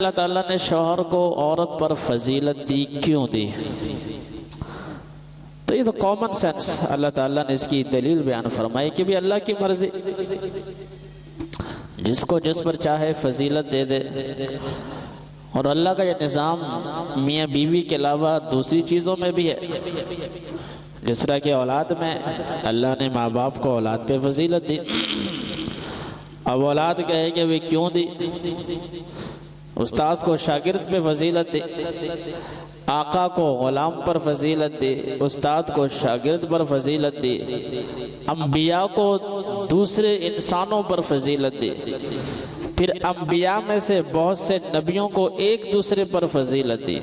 اللہ تعالیٰ نے شوہر کو عورت پر فضیلت دی کیوں دی؟ تو یہ تو کامن سینس اللہ تعالیٰ نے اس کی دلیل بیان فرمائی کہ بھی اللہ کی مرضی، جس کو جس پر چاہے فضیلت دے دے۔ اور اللہ کا یہ نظام میاں بیوی کے علاوہ دوسری چیزوں میں بھی ہے، جس طرح کہ اولاد میں اللہ نے ماں باپ کو اولاد پہ فضیلت دی۔ اب اولاد کہے کہ وہ کیوں دی؟ استاذ کو شاگرد پہ فضیلت دی، آقا کو غلام پر فضیلت دی، استاد کو شاگرد پر فضیلت دی، انبیاء کو دوسرے انسانوں پر فضیلت دی، پھر انبیاء میں سے بہت سے نبیوں کو ایک دوسرے پر فضیلت دی۔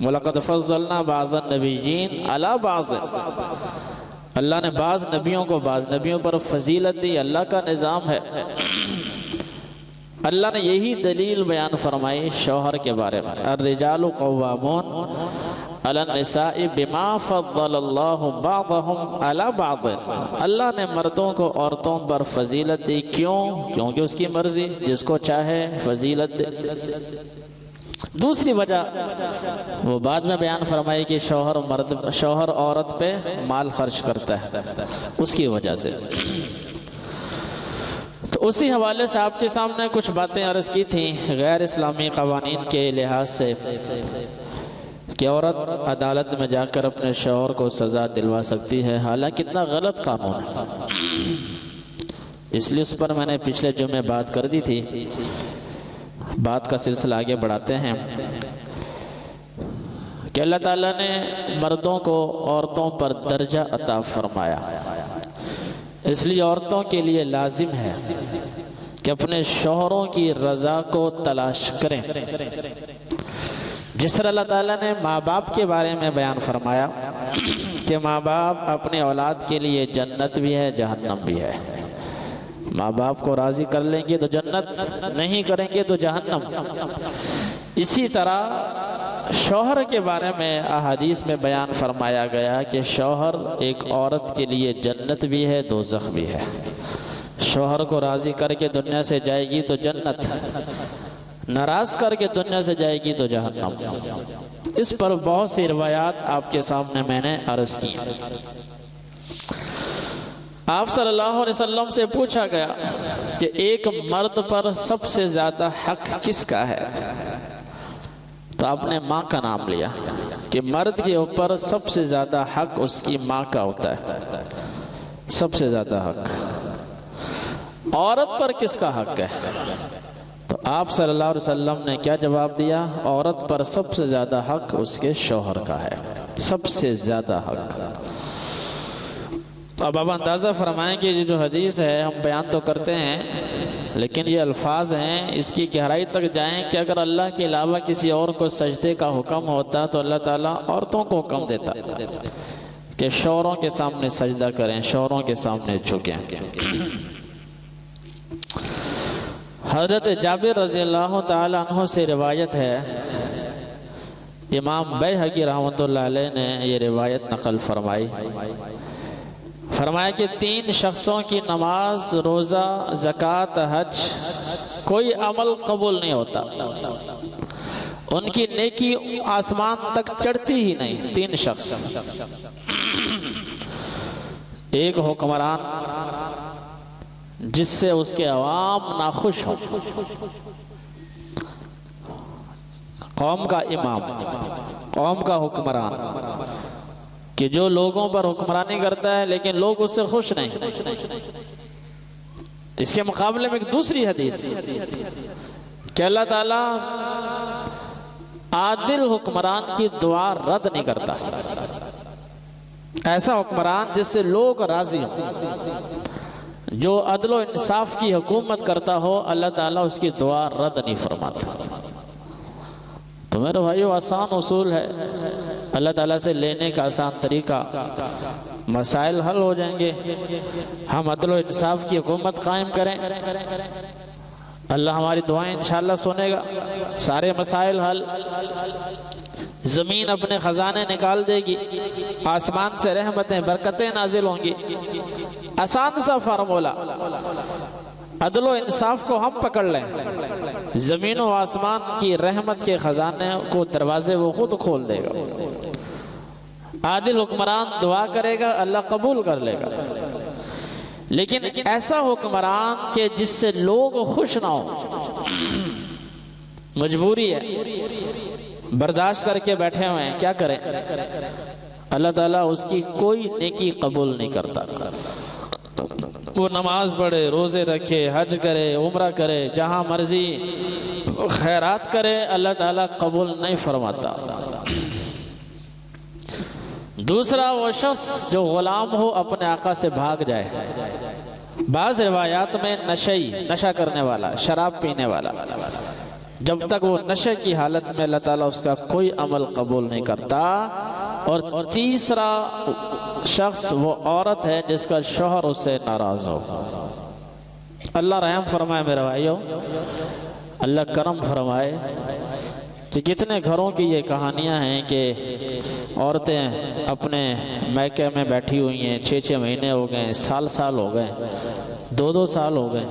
وَلَقَدْ فَضَّلْنَا بَعْضَ النَّبِيِّينَ عَلَى بَعْضٍ، اللہ نے بعض نبیوں کو بعض نبیوں پر فضیلت دی، اللہ کا نظام ہے۔ اللہ نے یہی دلیل بیان فرمائی شوہر کے بارے میں، الرجال قوامون علی النساء بما فضل اللہ بعضهم علی بعض۔ اللہ نے مردوں کو عورتوں پر فضیلت دی، کیوں؟ کیونکہ اس کی مرضی، جس کو چاہے فضیلت دے۔ دوسری وجہ وہ بعد میں بیان فرمائی کہ شوہر عورت پہ مال خرچ کرتا ہے، اس کی وجہ سے۔ تو اسی حوالے سے آپ کے سامنے کچھ باتیں عرض کی تھیں غیر اسلامی قوانین کے لحاظ سے، کہ عورت عدالت میں جا کر اپنے شوہر کو سزا دلوا سکتی ہے، حالانکہ اتنا غلط قانون ہے۔ اس لیے اس پر میں نے پچھلے جمعے بات کر دی تھی، بات کا سلسلہ آگے بڑھاتے ہیں کہ اللہ تعالیٰ نے مردوں کو عورتوں پر درجہ عطا فرمایا، اس لیے عورتوں کے لیے لازم ہے کہ اپنے شوہروں کی رضا کو تلاش کریں۔ جس طرح اللہ تعالیٰ نے ماں باپ کے بارے میں بیان فرمایا کہ ماں باپ اپنے اولاد کے لیے جنت بھی ہے، جہنم بھی ہے۔ ماں باپ کو راضی کر لیں گے تو جنت، نہیں کریں گے تو جہنم۔ اسی طرح شوہر کے بارے میں احادیث میں بیان فرمایا گیا کہ شوہر ایک عورت کے لیے جنت بھی ہے، دوزخ بھی ہے۔ شوہر کو راضی کر کے دنیا سے جائے گی تو جنت، ناراض کر کے دنیا سے جائے گی تو جہنم۔ اس پر بہت سی روایات آپ کے سامنے میں نے عرض کی۔ آپ صلی اللہ علیہ وسلم سے پوچھا گیا کہ ایک مرد پر سب سے زیادہ حق کس کا ہے؟ تو آپ نے ماں کا نام لیا کہ مرد کے اوپر سب سے زیادہ حق اس کی ماں کا ہوتا ہے، سب سے زیادہ حق۔ عورت پر کس کا حق ہے؟ تو آپ صلی اللہ علیہ وسلم نے کیا جواب دیا؟ عورت پر سب سے زیادہ حق اس کے شوہر کا ہے، سب سے زیادہ حق۔ اب آپ اندازہ فرمائیں کہ یہ جو حدیث ہے ہم بیان تو کرتے ہیں، لیکن یہ الفاظ ہیں، اس کی گہرائی تک جائیں کہ اگر اللہ کے علاوہ کسی اور کو سجدے کا حکم ہوتا تو اللہ تعالیٰ عورتوں کو حکم دیتا کہ شوہروں کے سامنے سجدہ کریں، شوہروں کے سامنے جھکیں۔ حضرت جابر رضی اللہ تعالیٰ عنہ سے روایت ہے، امام بیہقی رحمۃ اللہ علیہ نے یہ روایت نقل فرمائی، فرمایا کہ 3 شخصوں کی نماز، روزہ، زکوٰۃ، حج، کوئی عمل قبول نہیں ہوتا، ان کی نیکی آسمان تک چڑھتی ہی نہیں۔ 3 شخص، ایک حکمران جس سے اس کے عوام ناخوش ہوں، قوم کا امام، قوم کا حکمران کہ جو لوگوں پر حکمرانی کرتا ہے لیکن لوگ اس سے خوش نہیں۔ اس کے مقابلے میں ایک دوسری حدیث کہ اللہ تعالیٰ عادل حکمران کی دعا رد نہیں کرتا، ایسا حکمران جس سے لوگ راضی ہوں، جو عدل و انصاف کی حکومت کرتا ہو، اللہ تعالیٰ اس کی دعا رد نہیں فرماتا۔ تو میرے بھائیو، آسان اصول ہے، اللہ تعالیٰ سے لینے کا آسان طریقہ، مسائل حل ہو جائیں گے۔ ہم عدل و انصاف کی حکومت قائم کریں، اللہ ہماری دعائیں انشاءاللہ سنے گا، سارے مسائل حل، زمین اپنے خزانے نکال دے گی، آسمان سے رحمتیں برکتیں نازل ہوں گی۔ آسان سا فارمولہ، عدل و انصاف کو ہم پکڑ لیں، زمین و آسمان کی رحمت کے خزانے کو دروازے وہ خود کھول دے گا۔ عادل حکمران دعا کرے گا، اللہ قبول کر لے گا، لیکن ایسا حکمران کہ جس سے لوگ خوش نہ ہو، مجبوری ہے، برداشت کر کے بیٹھے ہوئے ہیں، کیا کریں؟ اللہ تعالیٰ اس کی کوئی نیکی قبول نہیں کرتا۔ وہ نماز پڑھے، روزے رکھے، حج کرے، عمرہ کرے، جہاں مرضی خیرات کرے، اللہ تعالیٰ قبول نہیں فرماتا۔ دوسرا وہ شخص جو غلام ہو، اپنے آقا سے بھاگ جائے۔ بعض روایات میں نشہ کرنے والا، شراب پینے والا، جب تک وہ نشے کی حالت میں اللہ تعالیٰ اس کا کوئی عمل قبول نہیں کرتا۔ اور تیسرا شخص وہ عورت ہے جس کا شوہر اس سے ناراض ہو۔ اللہ رحم فرمائے میرے بھائیو، اللہ کرم فرمائے کہ کتنے گھروں کی یہ کہانیاں ہیں کہ عورتیں اپنے میکے میں بیٹھی ہوئی ہیں، 6 مہینے ہو گئے، سال ہو گئے، 2 سال ہو گئے،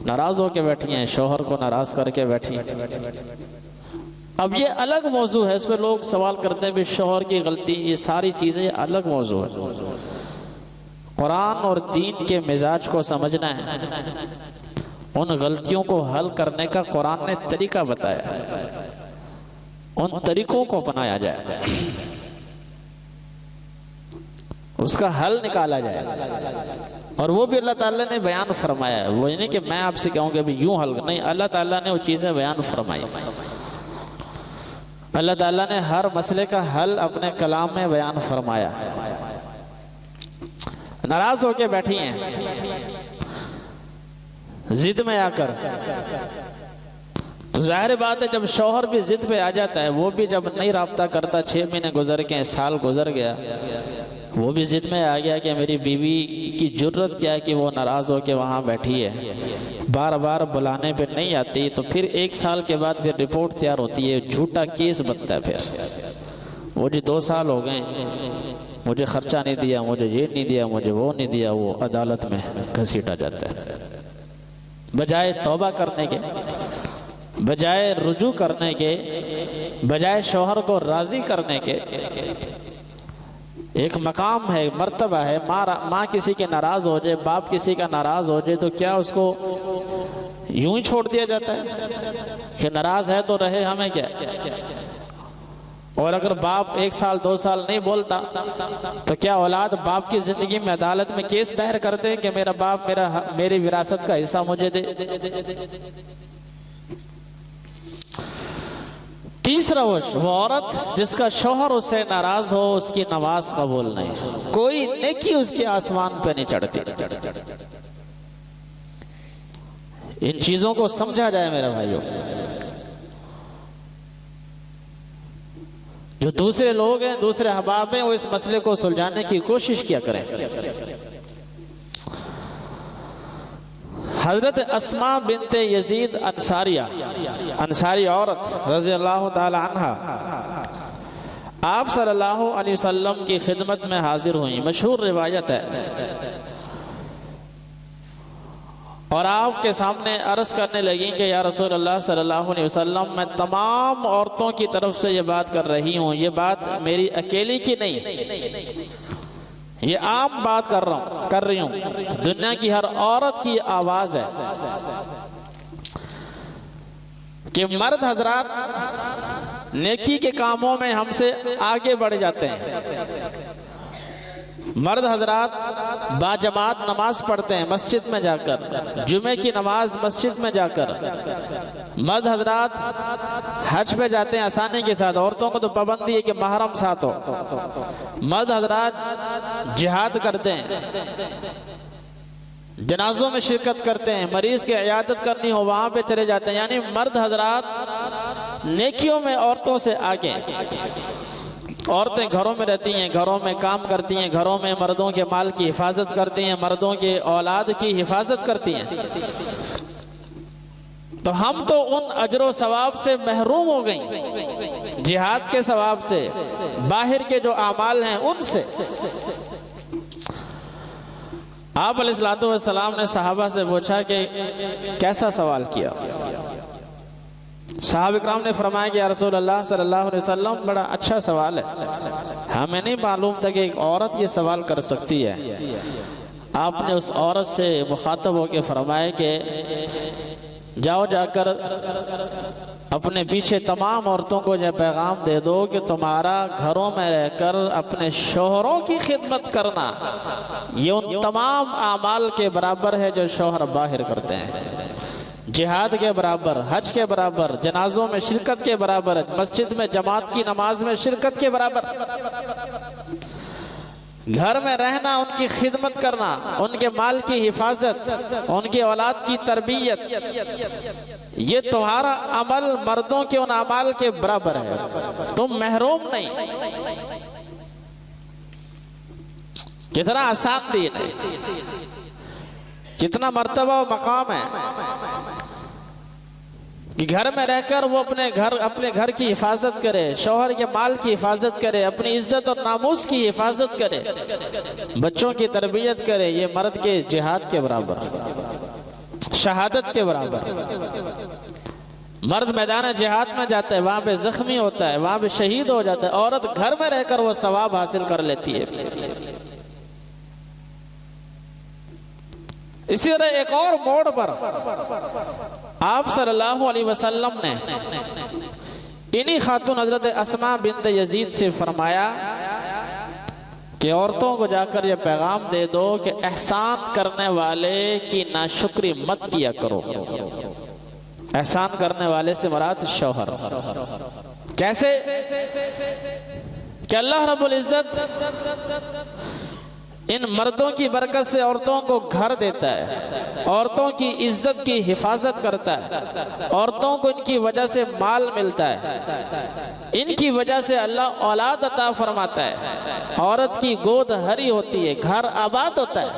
ناراض ہو کے بیٹھی ہیں، شوہر کو ناراض کر کے بیٹھی ہیں۔ اب یہ الگ موضوع ہے، اس پہ لوگ سوال کرتے ہیں بھی شوہر کی غلطی، یہ ساری چیزیں الگ موضوع ہے۔ قرآن اور دین کے مزاج کو سمجھنا ہے، ان غلطیوں کو حل کرنے کا قرآن نے طریقہ بتایا، ان طریقوں کو اپنایا جائے، اس کا حل نکالا جائے، اور وہ بھی اللہ تعالیٰ نے بیان فرمایا ہے۔ وہ نہیں کہ میں آپ سے کہوں کہ بھی یوں حل، نہیں، اللہ تعالیٰ نے وہ چیزیں بیان فرمائی۔ اللہ تعالیٰ نے ہر مسئلے کا حل اپنے کلام میں بیان فرمایا۔ ناراض ہو کے بیٹھی ہیں ضد میں آ کر، تو ظاہر بات ہے جب شوہر بھی ضد پہ آ جاتا ہے، وہ بھی جب نہیں رابطہ کرتا، 6 مہینے گزر گئے، سال گزر گیا، وہ بھی ضد میں آ گیا کہ میری بیوی کی جرت کیا ہے کہ وہ ناراض ہو کے وہاں بیٹھی ہے، بار بار بلانے پہ نہیں آتی، تو پھر 1 سال کے بعد پھر رپورٹ تیار ہوتی ہے، جھوٹا کیس بنتا ہے۔ پھر وہ 2 سال ہو گئے، مجھے خرچہ نہیں دیا، مجھے یہ نہیں دیا، مجھے وہ نہیں دیا، وہ عدالت میں گھسیٹا جاتا ہے۔ بجائے توبہ کرنے کے، بجائے رجوع کرنے کے، بجائے شوہر کو راضی کرنے کے، ایک مقام ہے، مرتبہ ہے، ماں کسی کے ناراض ہو جائے، باپ کسی کا ناراض ہو جائے، تو کیا اس کو یوں ہی چھوڑ دیا جاتا ہے کہ ناراض ہے تو رہے، ہمیں کیا؟ اور اگر باپ 1 سال 2 سال نہیں بولتا تو کیا اولاد باپ کی زندگی میں عدالت میں کیس دائر کرتے ہیں کہ میرا باپ میری وراثت کا حصہ مجھے دے؟ تیسرا وہ عورت جس کا شوہر اس سے ناراض ہو، اس کی نماز قبول نہیں، کوئی نیکی اس کے آسمان پہ نہیں چڑھتی۔ ان چیزوں کو سمجھا جائے میرے بھائیوں۔ جو دوسرے لوگ ہیں، دوسرے احباب ہیں، وہ اس مسئلے کو سلجھانے کی کوشش کیا کریں۔ حضرت اسماء بنت یزید انصاری عورت رضی اللہ تعالی عنہ آپ صلی اللہ علیہ وسلم کی خدمت میں حاضر ہوئیں، مشہور روایت ہے، اور آپ کے سامنے عرض کرنے لگیں کہ یا رسول اللہ صلی اللہ علیہ وسلم، میں تمام عورتوں کی طرف سے یہ بات کر رہی ہوں، یہ بات میری اکیلی کی نہیں، یہ عام بات کر رہی ہوں، دنیا کی ہر عورت کی آواز ہے کہ مرد حضرات نیکی کے کاموں میں ہم سے آگے بڑھ جاتے ہیں، مرد حضرات باجماعت نماز پڑھتے ہیں مسجد میں جا کر، جمعے کی نماز مسجد میں جا کر، مرد حضرات حج پہ جاتے ہیں آسانی کے ساتھ، عورتوں کو تو پابندی ہے کہ محرم ساتھ ہو، مرد حضرات جہاد کرتے ہیں، جنازوں میں شرکت کرتے ہیں، مریض کی عیادت کرنی ہو وہاں پہ چلے جاتے ہیں، یعنی مرد حضرات نیکیوں میں عورتوں سے آگے۔ عورتیں گھروں میں رہتی ہیں، گھروں میں کام کرتی ہیں، گھروں میں مردوں کے مال کی حفاظت کرتی ہیں، مردوں کے اولاد کی حفاظت کرتی ہیں، تو ہم تو ان اجر و ثواب سے محروم ہو گئیں، جہاد کے ثواب سے، باہر کے جو اعمال ہیں ان سے۔ آپ علیہ السلام نے صحابہ سے پوچھا کہ کیسا سوال کیا؟ صحابہ اکرام نے فرمایا کہ یا رسول اللہ صلی اللہ علیہ وسلم بڑا اچھا سوال ہے، ہمیں نہیں معلوم تھا کہ ایک عورت یہ سوال کر سکتی ہے۔ آپ نے اس عورت سے مخاطب ہو کے فرمایا کہ جاؤ جا کر اپنے پیچھے تمام عورتوں کو یہ پیغام دے دو کہ تمہارا گھروں میں رہ کر اپنے شوہروں کی خدمت کرنا یہ ان تمام اعمال کے برابر ہے جو شوہر باہر کرتے ہیں، جہاد کے برابر، حج کے برابر، جنازوں میں شرکت کے برابر، مسجد میں جماعت کی نماز میں شرکت کے برابر۔ گھر میں رہنا، ان کی خدمت کرنا، ان کے مال کی حفاظت، ان کی اولاد کی تربیت، یہ تمہارا عمل مردوں کے ان اعمال کے برابر ہے، تم محروم نہیں۔ کتنا آسان دین ہے، کتنا مرتبہ و مقام ہے کہ گھر میں رہ کر وہ اپنے گھر کی حفاظت کرے، شوہر کے مال کی حفاظت کرے، اپنی عزت اور ناموس کی حفاظت کرے، بچوں کی تربیت کرے، یہ مرد کے جہاد کے برابر، شہادت کے برابر۔ مرد میدان جہاد میں جاتا ہے، وہاں پہ زخمی ہوتا ہے، وہاں پہ شہید ہو جاتا ہے، عورت گھر میں رہ کر وہ ثواب حاصل کر لیتی ہے۔ اسی طرح ایک اور موڑ پر آپ صلی اللہ علیہ وسلم نے انہی خاتون حضرت اسماء بنت یزید سے فرمایا کہ عورتوں کو جا کر یہ پیغام دے دو کہ احسان کرنے والے کی ناشکری مت کیا کرو۔ احسان کرنے والے سے مراد شوہر۔ کیسے؟ کہ اللہ رب العزت ان مردوں کی برکت سے عورتوں کو گھر دیتا ہے، عورتوں کی عزت کی حفاظت کرتا ہے، عورتوں کو ان کی وجہ سے مال ملتا ہے، ان کی وجہ سے اللہ اولاد عطا فرماتا ہے، عورت کی گود ہری ہوتی ہے، گھر آباد ہوتا ہے۔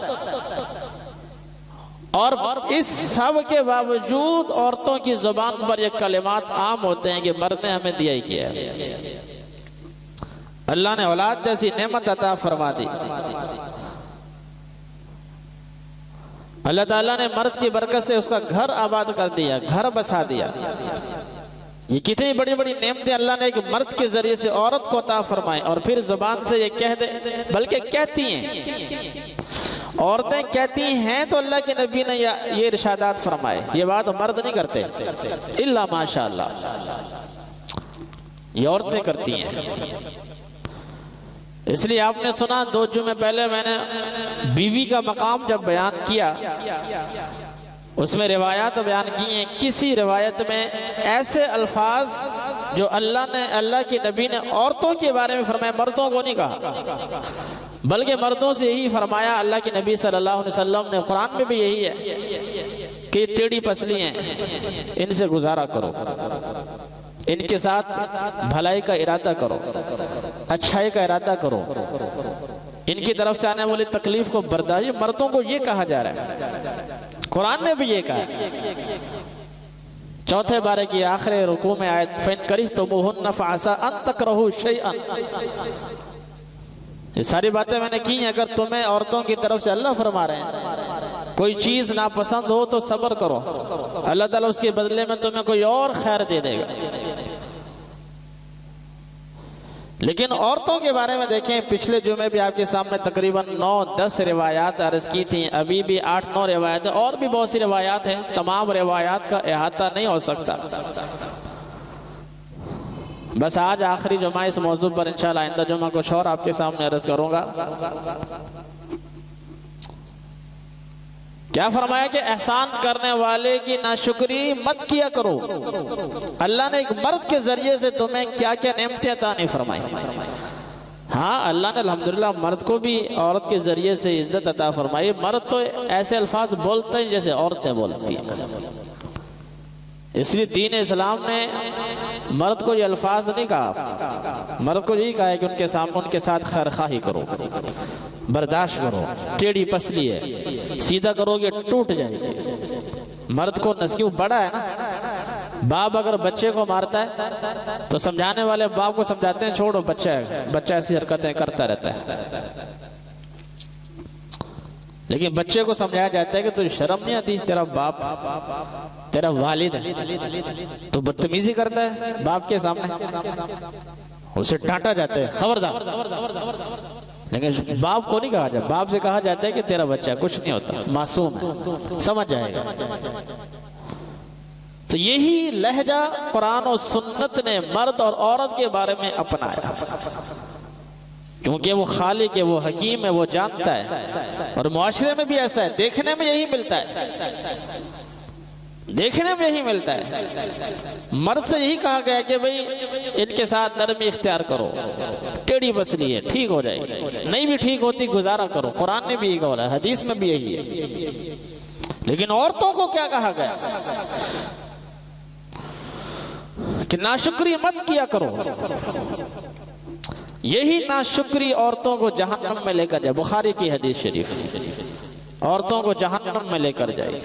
اور اس سب کے باوجود عورتوں کی زبان پر یہ کلمات عام ہوتے ہیں کہ مرد نے ہمیں دیا ہی کیا ہے، اللہ نے اولاد جیسی نعمت عطا فرما دی، اللہ تعالیٰ نے مرد کی برکت سے اس کا گھر آباد کر دیا، گھر بسا دیا۔ یہ کتنی بڑی بڑی نعمتیں اللہ نے ایک مرد کے ذریعے سے عورت کو عطا فرمائے، اور پھر زبان سے یہ کہہ دے، بلکہ کہتی ہیں، عورتیں کہتی ہیں تو اللہ کے نبی نے یہ ارشادات فرمائے، یہ بات مرد نہیں کرتے، الا ماشاءاللہ، یہ عورتیں کرتی ہیں۔ اس لیے آپ نے سنا 2 جمعے پہلے میں نے بیوی کا مقام جب بیان کیا، اس میں روایات بیان کی ہیں، کسی روایت میں ایسے الفاظ جو اللہ کی نبی نے عورتوں کے بارے میں فرمایا، مردوں کو نہیں کہا، بلکہ مردوں سے یہی فرمایا اللہ کے نبی صلی اللہ علیہ وسلم نے، قرآن میں بھی یہی ہے کہ یہ ٹیڑھی پسلی ہیں، ان سے گزارا کرو، ان کے ساتھ بھلائی کا ارادہ کرو، اچھائی کا ارادہ کرو، ان کی طرف سے آنے والی تکلیف کو برداشت۔ مردوں کو یہ کہا جا رہا ہے، قرآن نے بھی یہ کہا ہے۔ 4 بارے کی آخری رکوع میں آیت فَإِن كَرِهْتُمُوهُنَّ فَعَسَىٰ أَن تَكْرَهُوا شَيْئًا، یہ ساری باتیں میں نے کی ہیں، اگر تمہیں عورتوں کی طرف سے اللہ فرما رہے ہیں کوئی چیز ناپسند ہو تو صبر کرو، اللہ تعالیٰ اس کے بدلے میں تمہیں کوئی اور خیر دے دے گا۔ لیکن عورتوں کے بارے میں دیکھیں، پچھلے جمعے بھی آپ کے سامنے تقریباً 9-10 روایات عرض کی تھیں، ابھی بھی 8-9 روایات ہیں، اور بھی بہت سی روایات ہیں، تمام روایات کا احاطہ نہیں ہو سکتا۔ بس آج آخری جمعہ اس موضوع پر انشاءاللہ آئندہ جمعہ کچھ اور آپ کے سامنے عرض کروں گا۔ کیا فرمایا کہ احسان کرنے والے کی ناشکری مت کیا کرو۔ اللہ نے ایک مرد کے ذریعے سے تمہیں کیا کیا نعمتیں عطا نہیں فرمائی۔ ہاں، اللہ نے الحمدللہ مرد کو بھی عورت کے ذریعے سے عزت عطا فرمائی۔ مرد تو ایسے الفاظ بولتے ہیں جیسے عورتیں بولتی ہیں، اس لیے دین اسلام نے مرد کو یہ الفاظ نہیں کہا، مرد کو یہی کہا ہے کہ ان کے ساتھ خیر خواہی کرو، برداشت کرو، ٹیڑھی پسلی ہے، سیدھا کرو گے ٹوٹ جائے گی۔ مرد کو نسکیوں بڑا ہے نا، باپ اگر بچے کو مارتا ہے تو سمجھانے والے باپ کو سمجھاتے ہیں چھوڑو، بچہ ایسی حرکتیں کرتا رہتا ہے۔ لیکن بچے کو سمجھایا جاتا ہے کہ تجھے شرم نہیں آتی، تیرا باپ تیرا والد ہے، تو بدتمیزی کرتا ہے باپ کے سامنے، اسے ڈانٹا جاتا ہے خبردار۔ لیکن باپ کو نہیں کہا جاتا، باپ سے کہا جاتا ہے کہ تیرا بچہ کچھ نہیں ہوتا، معصوم ہے، سمجھ جائے گا۔ تو یہی لہجہ قرآن و سنت نے مرد اور عورت کے بارے میں اپنایا، کیونکہ وہ خالق ہے، وہ حکیم ہے، وہ جانتا ہے۔ اور معاشرے میں بھی ایسا ہے، دیکھنے میں یہی ملتا ہے، دیکھنے میں یہی ملتا ہے۔ مرد سے یہی کہا گیا کہ بھئی ان کے ساتھ نرمی اختیار کرو، ٹیڑھی بسلی ہے، ٹھیک ہو جائے گی، نہیں بھی ٹھیک ہوتی گزارا کرو، قرآن نے بھی یہی کہا ہے، حدیث میں بھی یہی ہے۔ لیکن عورتوں کو کیا کہا گیا کہ ناشکری مت کیا کرو۔ یہی ناشکری عورتوں کو جہنم میں لے کر جائے، بخاری کی حدیث شریف، عورتوں کو جہنم میں لے کر جائے گی۔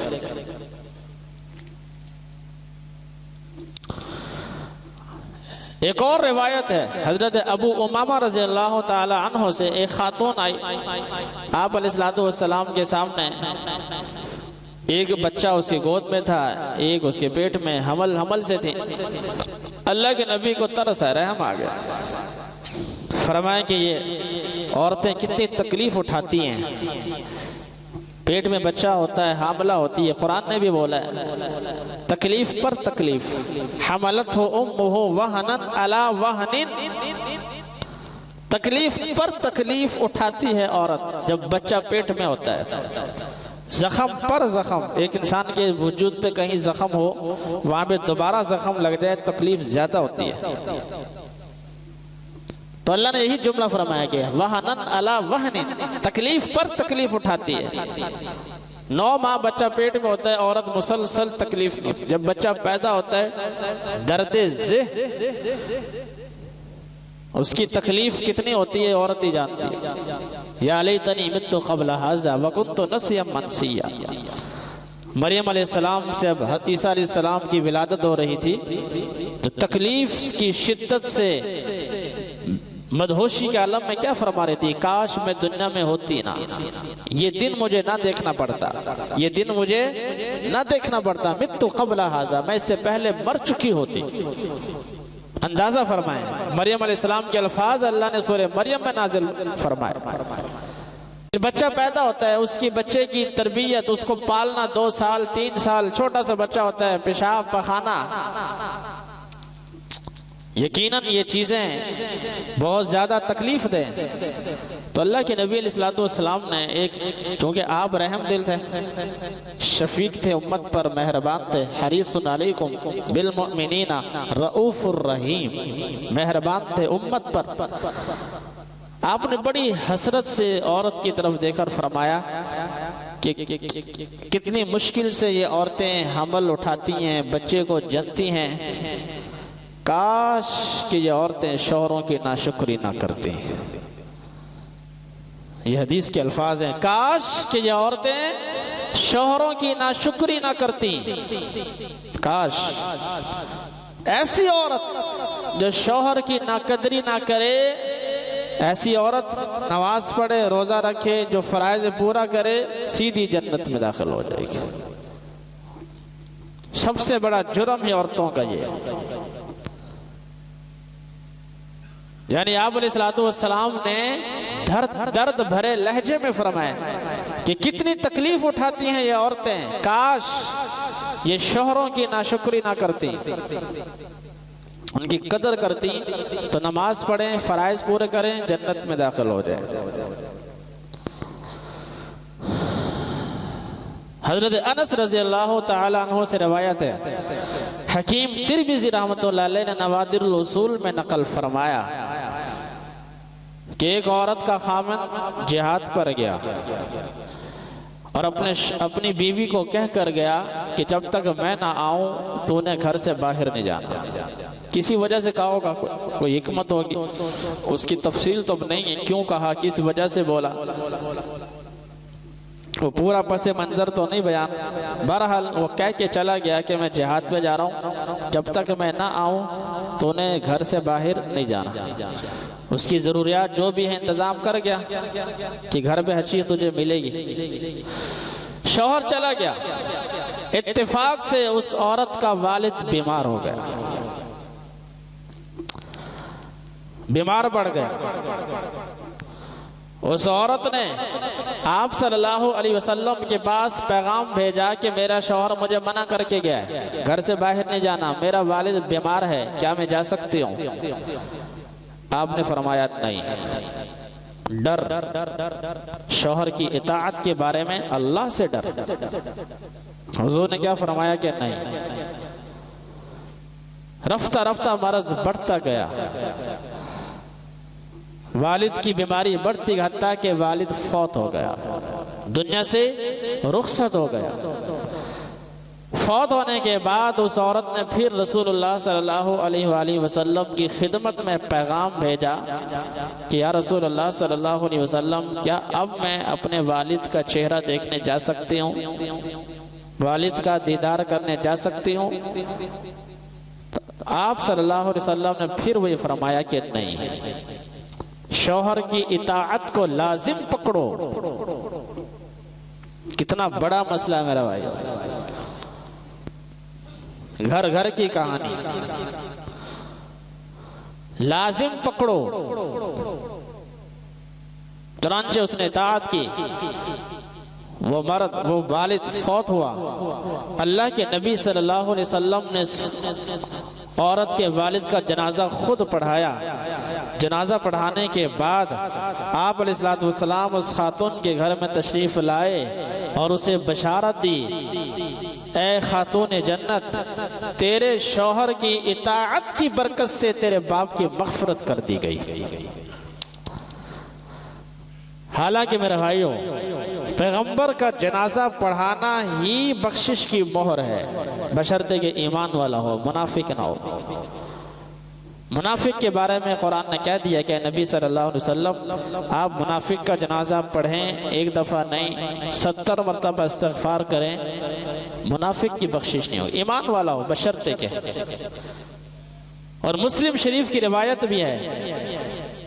ایک اور روایت ہے حضرت ابو امامہ رضی اللہ تعالی عنہ سے، ایک خاتون آئی آپ علیہ السلام کے سامنے، ایک بچہ اس کی گود میں تھا، ایک اس کے پیٹ میں حمل سے تھی۔ اللہ کے نبی کو ترس آیا، رحم آ گیا، فرمایا کہ یہ عورتیں کتنی تکلیف اٹھاتی ہیں، پیٹ میں بچہ ہوتا ہے، حاملہ ہوتی ہے، قرآن نے بھی بولا ہے تکلیف پر تکلیف، حملت ہو امہ وہنن علی وہنن، تکلیف پر تکلیف اٹھاتی ہے عورت جب بچہ پیٹ میں ہوتا ہے، زخم پر زخم، ایک انسان کے وجود پہ کہیں زخم ہو وہاں پہ دوبارہ زخم لگ جائے تکلیف زیادہ ہوتی ہے۔ تو اللہ نے یہی جملہ فرمایا کہ وہنن علی وہنن، تکلیف پر تکلیف اٹھاتی ہے۔ 9 ماہ بچہ پیٹ میں ہوتا ہے، عورت مسلسل تکلیف میں، جب بچہ پیدا ہوتا ہے درد ذہ، اس کی تکلیف کتنی ہوتی ہے عورت ہی جانتی ہے۔ یا لیتنی مت قبل ھذا وکنت نسیا منسیا۔ مریم علیہ السلام سے اب عیسیٰ علیہ السلام کی ولادت ہو رہی تھی، تو تکلیف کی شدت سے مدہوشی کے عالم میں کیا فرما رہی تھی، کاش میں دنیا میں ہوتی نا، یہ دن مجھے نہ دیکھنا پڑتا، یہ دن مجھے نہ دیکھنا پڑتا، مت قبل ھذا، میں اس سے پہلے مر چکی ہوتی۔ اندازہ فرمائیں مریم علیہ السلام کے الفاظ اللہ نے سورہ مریم میں نازل فرمائے۔ بچہ پیدا ہوتا ہے، اس کی بچے کی تربیت، اس کو پالنا 2 سال 3 سال، چھوٹا سا بچہ ہوتا ہے، پیشاب پخانا، یقیناً یہ چیزیں بہت زیادہ تکلیف دیں۔ تو اللہ کے نبی علیہ السلام نے ایک، چونکہ آپ رحم دل تھے، شفیق تھے امت پر، مہربان تھے، حریص علیکم بالمؤمنین رؤوف الرحیم، مہربان تھے امت پر، آپ نے بڑی حسرت سے عورت کی طرف دیکھ کر فرمایا کہ کتنی مشکل سے یہ عورتیں حمل اٹھاتی ہیں، بچے کو جنتی ہیں، کاش کہ یہ عورتیں شوہروں کی ناشکری نہ کرتی۔ یہ حدیث کے الفاظ ہیں، کاش کہ یہ عورتیں شوہروں کی ناشکری نہ کرتی، کاش ایسی عورت جو شوہر کی ناقدری نہ کرے، ایسی عورت نماز پڑھے، روزہ رکھے، جو فرائض پورا کرے، سیدھی جنت میں داخل ہو جائے گی۔ سب سے بڑا جرم ہے عورتوں کا یہ، یعنی آپ علیہ السلام نے درد بھرے لہجے میں فرمایا کہ کتنی تکلیف اٹھاتی ہیں یہ عورتیں، کاش یہ شوہروں کی ناشکری نہ کرتی، ان کی قدر کرتی تو نماز پڑھیں، فرائض پورے کریں، جنت میں داخل ہو جائیں۔ حضرت انس رضی اللہ تعالی عنہ سے روایت ہے، حکیم ترمذی رحمۃ اللہ علیہ نے نوادر الاصول میں نقل فرمایا کہ ایک عورت کا خامن جہاد پر گیا اور اپنی بیوی کو کہہ کر گیا کہ جب تک میں نہ آؤں تو نے گھر سے باہر نہیں جانا۔ کسی وجہ سے کہا ہوگا، کوئی حکمت ہوگی، اس کی تفصیل تو نہیں ہے، کیوں کہا، کس وجہ سے بولا۔ وہ پورا پس منظر تو نہیں بیان، بہرحال وہ کہہ کے چلا گیا کہ میں جہاد پہ جا رہا ہوں، جب تک میں نہ آؤں تو انہیں گھر سے باہر نہیں جانا، اس کی ضروریات جو بھی ہے انتظام کر گیا کہ گھر پہ ہر چیز تجھے ملے گی۔ شوہر چلا گیا، اتفاق سے اس عورت کا والد بیمار ہو گیا، بیمار پڑ گیا۔ اس عورت نے آپ صلی اللہ علیہ وسلم کے پاس پیغام بھیجا کہ میرا شوہر مجھے منع کر کے گیا ہے، گھر سے باہر نہیں جانا، میرا والد بیمار ہے، کیا میں جا سکتی ہوں؟ آپ نے فرمایا نہیں، ڈر، شوہر کی اطاعت کے بارے میں اللہ سے ڈر۔ حضور نے کیا فرمایا کہ نہیں۔ رفتہ رفتہ مرض بڑھتا گیا، والد کی بیماری بڑھتی، حتیٰ کہ والد فوت ہو گیا، دنیا سے رخصت ہو گیا۔ فوت ہونے کے بعد اس عورت نے پھر رسول اللہ صلی اللہ علیہ وآلہ وسلم کی خدمت میں پیغام بھیجا کہ یا رسول اللہ صلی اللہ علیہ وسلم، کیا اب میں اپنے والد کا چہرہ دیکھنے جا سکتی ہوں، والد کا دیدار کرنے جا سکتی ہوں؟ آپ صلی اللہ علیہ وسلم نے پھر وہی فرمایا کہ نہیں، شوہر کی اطاعت کو لازم پکڑو۔ کتنا بڑا مسئلہ ہے میرا بھائی، گھر گھر کی کہانی، لازم پکڑو۔ چنانچہ اس نے اطاعت کی، وہ مرد، وہ والد فوت ہوا۔ اللہ کے نبی صلی اللہ علیہ وسلم نے عورت کے والد کا جنازہ خود پڑھایا۔ جنازہ پڑھانے کے بعد آپ علیہ السلام اس خاتون کے گھر میں تشریف لائے اور اسے بشارت دی، اے خاتون جنت، تیرے شوہر کی اطاعت کی برکت سے تیرے باپ کی مغفرت کر دی گئی۔ حالانکہ میرے بھائیوں، پیغمبر کا جنازہ پڑھانا ہی بخشش کی مہر ہے، بشرطے کہ ایمان والا ہو، منافق نہ ہو۔ منافق کے بارے میں قرآن نے کہہ دیا کہ نبی صلی اللہ علیہ وسلم آپ منافق کا جنازہ پڑھیں، ایک دفعہ نہیں 70 مرتبہ استغفار کریں، منافق کی بخشش نہیں ہو، ایمان والا ہو بشرطے کہ۔ اور مسلم شریف کی روایت بھی ہے،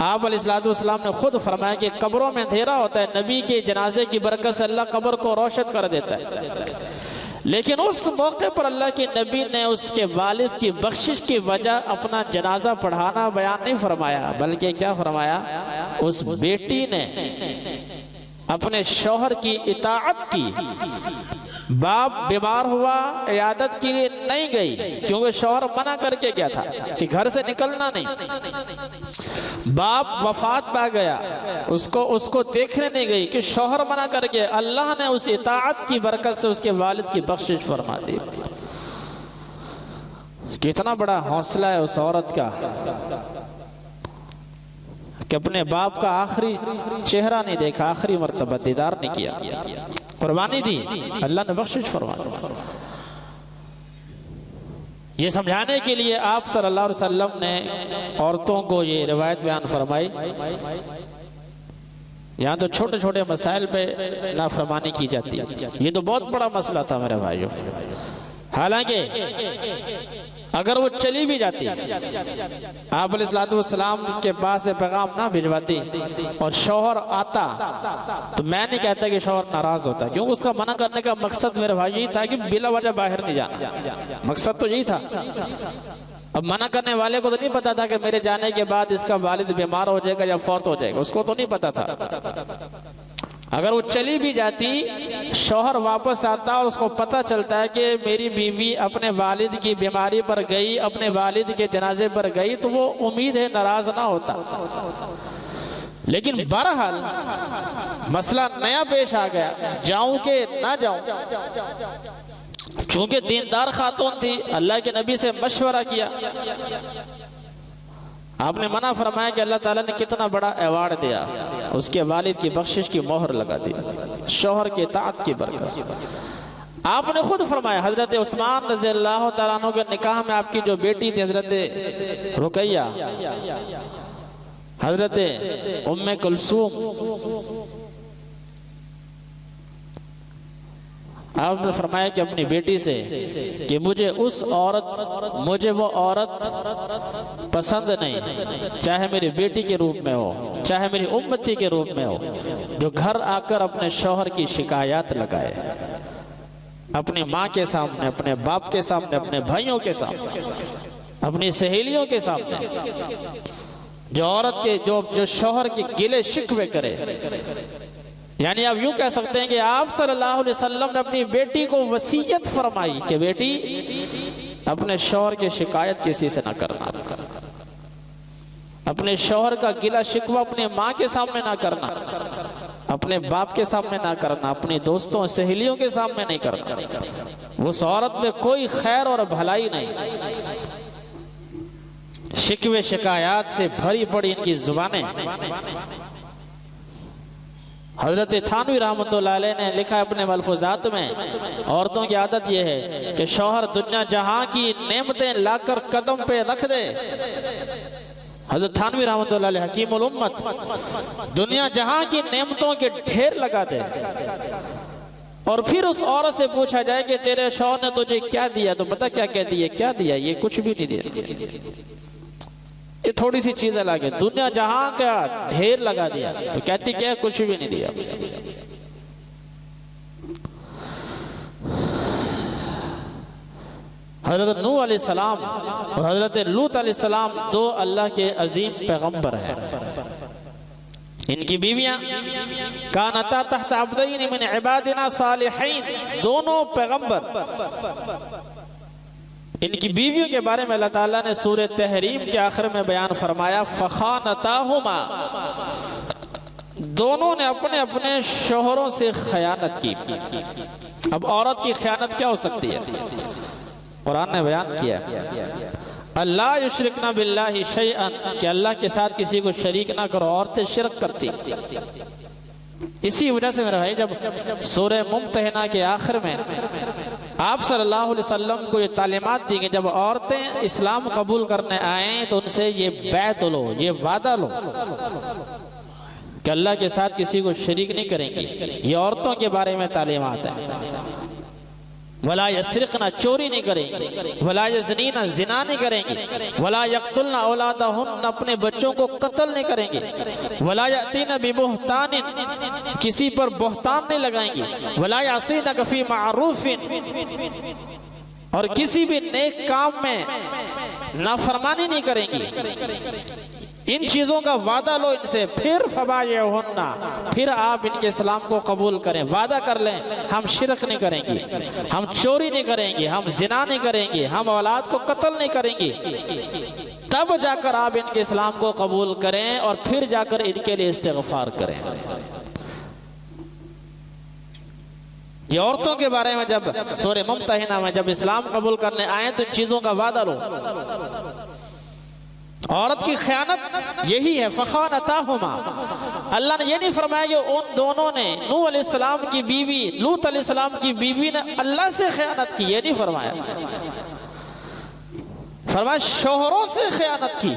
آپ علیہ السلام نے خود فرمایا کہ قبروں میں اندھیرا ہوتا ہے، نبی کے جنازے کی برکت سے اللہ قبر کو روشن کر دیتا ہے، لیکن اس موقع پر اللہ کے نبی نے اس کے والد کی بخشش کی وجہ اپنا جنازہ پڑھانا بیان نہیں فرمایا، بلکہ کیا فرمایا، اس بیٹی نے اپنے شوہر کی اطاعت کی، باپ بیمار ہوا، عیادت کے لیے نہیں گئی کیونکہ شوہر منع کر کے گیا تھا کہ گھر سے نکلنا نہیں، باپ وفات پا گیا، اس کو دیکھنے نہیں گئی کہ شوہر منع کر کے، اللہ نے اس اطاعت کی برکت سے اس کے والد کی بخشش فرما دی۔ کتنا بڑا حوصلہ ہے اس عورت کا کہ اپنے باپ کا آخری چہرہ نہیں دیکھا، آخری مرتبہ دیدار نہیں کیا، قربانی دی، اللہ نے بخشش فرمایا۔ یہ سمجھانے کے لیے آپ صلی اللہ علیہ وسلم نے عورتوں کو یہ روایت بیان فرمائی۔ یہاں تو چھوٹے چھوٹے مسائل پہ نافرمانی کی جاتی ہے، یہ تو بہت بڑا مسئلہ تھا میرے بھائیوں۔ حالانکہ اگر وہ چلی بھی جاتی، آپ علیہ السلام کے پاس پیغام نہ بھجواتی اور شوہر آتا، تو میں نہیں کہتا کہ شوہر ناراض ہوتا، کیونکہ اس کا منع کرنے کا مقصد میرے بھائی یہی تھا کہ بلا وجہ باہر نہیں جانا، مقصد تو یہی تھا۔ اب منع کرنے والے کو تو نہیں پتا تھا کہ میرے جانے کے بعد اس کا والد بیمار ہو جائے گا یا فوت ہو جائے گا، اس کو تو نہیں پتا تھا۔ اگر وہ چلی بھی جاتی، شوہر واپس آتا اور اس کو پتہ چلتا ہے کہ میری بیوی اپنے والد کی بیماری پر گئی، اپنے والد کے جنازے پر گئی، تو وہ امید ہے ناراض نہ ہوتا۔ لیکن بہرحال مسئلہ نیا پیش آ گیا، جاؤں کہ نہ جاؤں۔ چونکہ دیندار خاتون تھی، اللہ کے نبی سے مشورہ کیا، آپ نے منع فرمایا کہ اللہ تعالیٰ نے کتنا بڑا ایوارڈ دیا، اس کے والد کی بخشش کی مہر لگا دی، شوہر کی اطاعت کی برکت۔ آپ نے خود فرمایا، حضرت عثمان رضی اللہ تعالیٰ عنہ کے نکاح میں آپ کی جو بیٹی تھی حضرت رقیہ، حضرت ام کلثوم، آپ نے فرمایا کہ اپنی بیٹی سے کہ مجھے وہ عورت پسند نہیں، چاہے میری بیٹی کے روپ میں ہو، چاہے میری امتی کے روپ میں ہو، جو گھر آ کر اپنے شوہر کی شکایات لگائے، اپنی ماں کے سامنے، اپنے باپ کے سامنے، اپنے بھائیوں کے سامنے، اپنی سہیلیوں کے سامنے، جو عورت کے جو شوہر کے گلے شکوے کرے. یعنی آپ یوں کہہ سکتے ہیں کہ آپ صلی اللہ علیہ وسلم نے اپنی بیٹی کو وصیت فرمائی کہ بیٹی اپنے شوہر کی شکایت کسی سے نہ کرنا، اپنے شوہر کا گلہ شکوہ اپنے ماں کے سامنے نہ کرنا، اپنے باپ کے سامنے نہ کرنا، اپنی دوستوں سہیلیوں کے سامنے نہیں کرنا. اس عورت میں کوئی خیر اور بھلائی نہیں. شکوے شکایات سے بھری پڑی ان کی زبانیں. حضرت تھانوی رحمۃ اللہ علیہ نے لکھا اپنے ملفوظات میں، عورتوں کی عادت یہ ہے کہ شوہر دنیا جہاں کی نعمتیں لا کر قدم پہ رکھ دے. حضرت تھانوی رحمۃ اللہ علیہ حکیم الامت، دنیا جہاں کی نعمتوں کے ڈھیر لگا دے اور پھر اس عورت سے پوچھا جائے کہ تیرے شوہر نے تجھے کیا دیا، تو پتہ کیا کہتی ہے؟ کیا دیا؟ یہ کچھ بھی نہیں دیا، یہ تھوڑی سی چیزیں لاگے. دنیا جہاں کا ڈھیر لگا دیا تو کہتی کیا؟ کچھ بھی نہیں دیا. حضرت نوح علیہ السلام اور حضرت لوط علیہ السلام دو اللہ کے عظیم پیغمبر ہیں. ان کی بیویاں کانتا تحت عبدین من عبادنا صالحین، دونوں پیغمبر. ان کی بیویوں کے بارے میں اللہ تعالیٰ نے سورہ تحریم کے آخر میں بیان فرمایا فخانتاہما، دونوں نے اپنے اپنے شوہروں سے خیانت کی. اب عورت کی خیانت کیا ہو سکتی ہے؟ قرآن نے بیان کیا اللہ یشرکنا باللہ شیئا، کہ اللہ کے ساتھ کسی کو شریک نہ کرو. عورتیں شرک کرتی. اسی وجہ سے میرے بھائی جب سورہ ممتحنہ کے آخر میں آپ صلی اللہ علیہ وسلم کو یہ تعلیمات دی کہ جب عورتیں اسلام قبول کرنے آئیں تو ان سے یہ بیعت لو، یہ وعدہ لو کہ اللہ کے ساتھ کسی کو شریک نہیں کریں گی. یہ عورتوں کے بارے میں تعلیمات ہیں. ولا یسرقنا، چوری نہیں کریں گی. ولا یزنینا، زنا نہیں کریں گی. ولا یقتلنا اولادہن، اپنے بچوں کو قتل نہیں کریں گے. ولا یأتین ببہتان، کسی پر بہتان نہیں لگائیں گی. ولا یعصینک فی معروف، اور کسی بھی نیک کام میں نافرمانی نہیں کریں گی. ان چیزوں کا وعدہ لو ان سے. پھر فبایعہن، پھر آپ ان کے اسلام کو قبول کریں. وعدہ کر لیں ہم شرک نہیں کریں گے، ہم چوری نہیں کریں گے، ہم زنا نہیں کریں گے، ہم اولاد کو قتل نہیں کریں گے. تب جا کر آپ ان کے اسلام کو قبول کریں اور پھر جا کر ان کے لیے استغفار کریں. یہ عورتوں کے بارے میں جب سورہ ممتحنہ میں جب اسلام قبول کرنے آئیں تو ان چیزوں کا وعدہ لو. عورت کی خیانت یہی ہے فخانتاہما. اللہ نے یہ نہیں فرمایا کہ ان دونوں نے، نوح علیہ السلام کی بیوی، لوط علیہ السلام کی بیوی نے اللہ سے خیانت کی. یہ نہیں فرمایا. فرمایا شوہروں سے خیانت کی.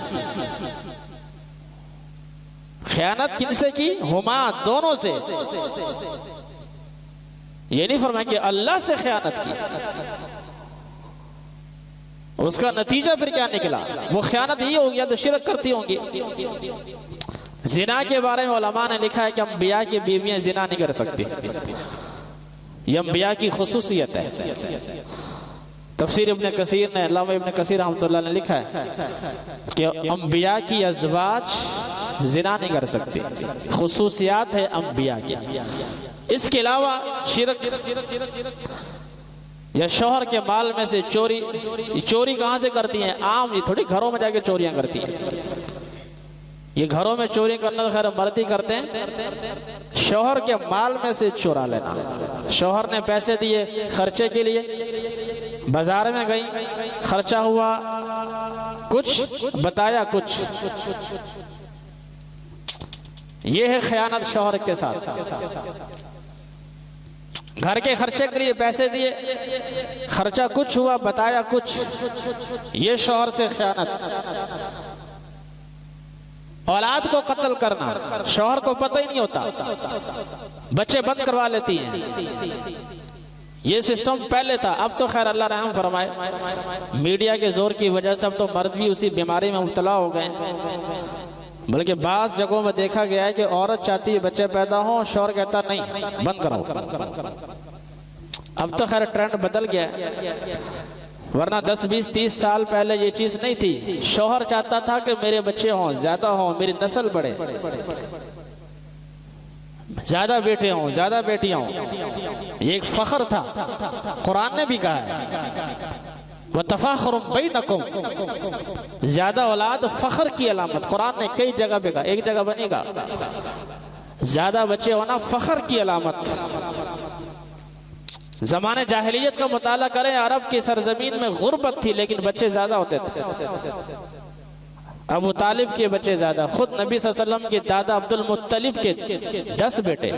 خیانت کن سے کی؟ ہما، دونوں سے. یہ نہیں فرمایا کہ اللہ سے خیانت کی. اس کا نتیجہ پھر کیا نکلا؟ وہ خیانت ہی ہو گیا تو شرک کرتی ہوں گی. زنا کے بارے میں علماء نے لکھا ہے کہ انبیاء کی بیویاں زنا نہیں کر سکتی. یہ انبیاء کی خصوصیت ہے. تفسیر ابن کثیر نے، علامہ ابن کثیر رحمۃ اللہ نے لکھا ہے کہ انبیاء کی ازواج زنا نہیں کر سکتی. خصوصیات ہے انبیاء کی. اس کے علاوہ شرک یا شوہر کے مال میں سے چوری. چوری کہاں سے کرتی ہیں؟ عام، یہ تھوڑی گھروں میں جا کے چوریاں کرتی ہیں. یہ گھروں میں چوری کرنا تو خیر مرد ہی کرتے ہیں. شوہر کے مال میں سے چورا لینا. شوہر نے پیسے دیے خرچے کے لیے، بازار میں گئی، خرچہ ہوا کچھ، بتایا کچھ. یہ ہے خیانت شوہر کے ساتھ. گھر کے خرچے کے لیے پیسے دیے، خرچہ کچھ ہوا، بتایا کچھ. یہ شوہر سے خیانت. اولاد کو قتل کرنا، شوہر کو پتہ ہی نہیں ہوتا، بچے بند کروا لیتی ہیں. یہ سسٹم پہلے تھا، اب تو خیر اللہ رحم فرمائے میڈیا کے زور کی وجہ سے اب تو مرد بھی اسی بیماری میں مبتلا ہو گئے، بلکہ بعض جگہوں میں دیکھا گیا ہے کہ عورت چاہتی ہے بچے پیدا ہوں، شوہر کہتا نہیں بند کرو۔ اب تو خیر ٹرینڈ بدل گیا ہے، ورنہ 10 20 30 سال پہلے یہ چیز نہیں تھی۔ شوہر چاہتا تھا کہ میرے بچے ہوں، زیادہ ہوں، میری نسل بڑھے، زیادہ بیٹے ہوں، زیادہ بیٹیاں ہوں، یہ ایک فخر تھا۔ قرآن نے بھی کہا ہے وَتَفَاخُرٌ بَيْنَكُمْ، زیادہ اولاد فخر کی علامت، قرآن نے کئی جگہ پہ کہا، ایک جگہ بنی گا، زیادہ بچے ہونا فخر کی علامت۔ زمانے جاہلیت کا مطالعہ کریں، عرب کی سرزمین میں غربت تھی لیکن بچے زیادہ ہوتے تھے۔ ابو طالب کے بچے زیادہ، خود نبی صلی اللہ علیہ وسلم کے دادا عبد المطلب کے 10 بیٹے۔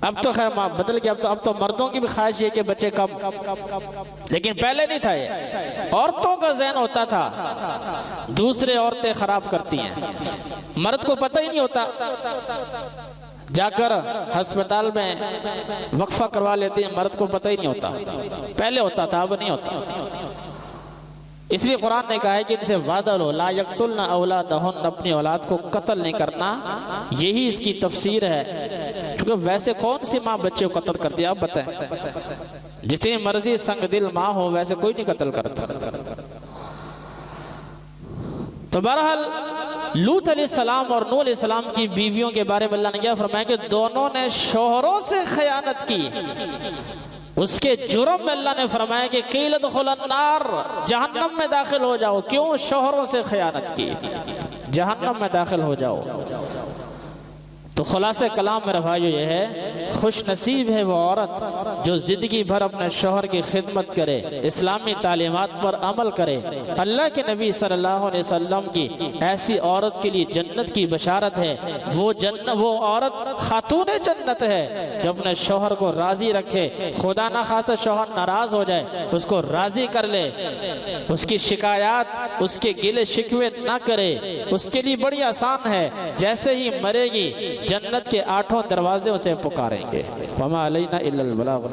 اب تو خیر بدل گیا، اب تو مردوں کی بھی خواہش ہے کہ بچے کم، لیکن پہلے نہیں تھا یہ۔ عورتوں کا ذہن ہوتا تھا دوسرے عورتیں خراب کرتی ہیں، مرد کو پتہ ہی نہیں ہوتا، جا کر ہسپتال میں وقفہ کروا لیتے ہیں، مرد کو پتہ ہی نہیں ہوتا، پہلے ہوتا تھا اب نہیں ہوتا۔ اس لیے قرآن نے کہا ہے کہ ان سے وعدہ لو لا یقتلن اولادہن، اپنی اولاد کو قتل نہیں کرنا، یہی اس کی تفسیر ہے، کیونکہ ویسے کون سی ماں بچے کو قتل کرتی ہے آپ بتائیں، جتنی مرضی سنگ دل ماں ہو ویسے کوئی نہیں قتل کرتا۔ تو بہرحال لوط علیہ السلام اور نوح علیہ السلام کی بیویوں کے بارے میں اللہ نے کیا فرمایا کہ دونوں نے شوہروں سے خیانت کی۔ اس کے جرم میں اللہ نے فرمایا کہ قیل ادخلوا النار، جہنم میں داخل ہو جاؤ۔ کیوں؟ شوہروں سے خیانت کی، جہنم میں داخل ہو جاؤ۔ تو خلاصہ کلام میرا بھائیو یہ ہے، خوش نصیب ہے وہ عورت جو زندگی بھر اپنے شوہر کی خدمت کرے، اسلامی تعلیمات پر عمل کرے۔ اللہ کے نبی صلی اللہ علیہ وسلم کی ایسی عورت کے لیے جنت کی بشارت ہے۔ وہ عورت خاتون جنت ہے جو اپنے شوہر کو راضی رکھے، خدا نہ خواستہ شوہر ناراض ہو جائے اس کو راضی کر لے، اس کی شکایات، اس کے گلے شکوے نہ کرے، اس کے لیے بڑی آسان ہے، جیسے ہی مرے گی جنت کے 8 دروازے اسے پکاریں گے۔ وَمَا عَلَيْنَا إِلَّا الْبَلَاغُ۔